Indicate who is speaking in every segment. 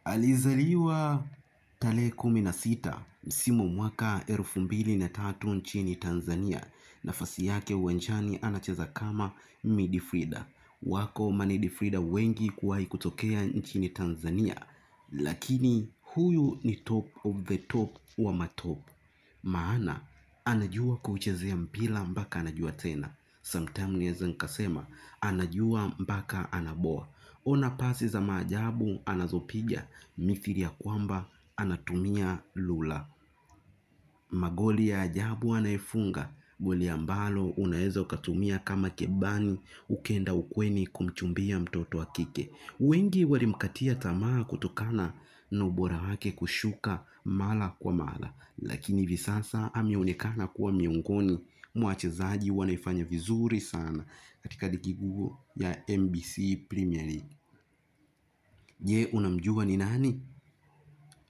Speaker 1: Alizaliwa tarehe 16 msimu mwaka 2003 nchini Tanzania. Nafasi yake uwanjani anacheza kama midfielder. Wako midfielder wengi kuwahi kutokea nchini Tanzania, lakini huyu ni top of the top wa matop. Maana anajua kuchezea mpira mpaka anajua tena. Sometimes naweza nikasema anajua mpaka anaboa. Ona pasi za maajabu anazopiga mithili ya kwamba anatumia lula. Magoli ya ajabu anayefunga, goli ambalo unaweza ukatumia kama kebani ukenda ukweni kumchumbia mtoto wa kike. Wengi walimkatia tamaa kutokana na ubora wake kushuka mara kwa mara, lakini hivi sasa ameonekana kuwa miongoni mwa wachezaji wanaifanya vizuri sana katika ligi kuu ya NBC Premier League. Je, unamjua ni nani?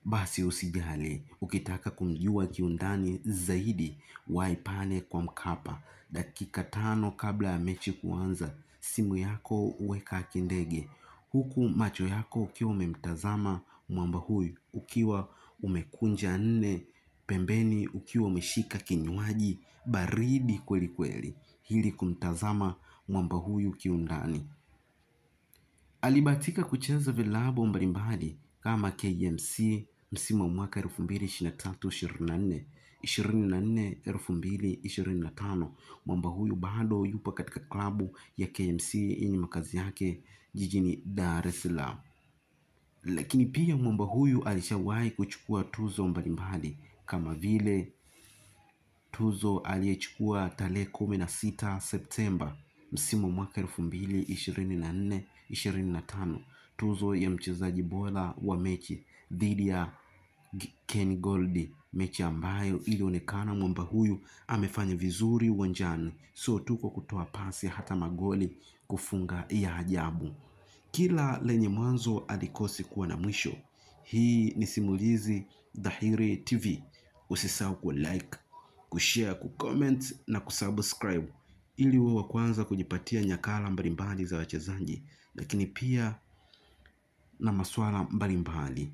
Speaker 1: Basi usijali, ukitaka kumjua kiundani zaidi, wahi pale kwa Mkapa dakika 5 kabla ya mechi kuanza. Simu yako weka kindege, huku macho yako ukiwa umemtazama mwamba huyu, ukiwa umekunja nne pembeni, ukiwa umeshika kinywaji baridi kweli kweli, ili kumtazama mwamba huyu kiundani. Alibahatika kucheza vilabu mbalimbali kama KMC msimu wa mwaka 2023-24, 24-2025. Mwamba huyu bado yupo katika klabu ya KMC yenye makazi yake jijini Dar es Salaam. Lakini pia mwamba huyu alishawahi kuchukua tuzo mbalimbali kama vile tuzo aliyechukua tarehe 16 Septemba msimu mwaka 2024-25, tuzo ya mchezaji bora wa mechi dhidi ya Ken Gold, mechi ambayo ilionekana mwamba huyu amefanya vizuri uwanjani, sio tu kwa kutoa pasi, hata magoli kufunga ya ajabu. Kila lenye mwanzo alikosi kuwa na mwisho. Hii ni simulizi Dhahiri TV. Usisahau ku like, kushare, kucomment na kusubscribe ili uwe wa kwanza kujipatia nyakala mbalimbali za wachezaji, lakini pia na masuala mbalimbali.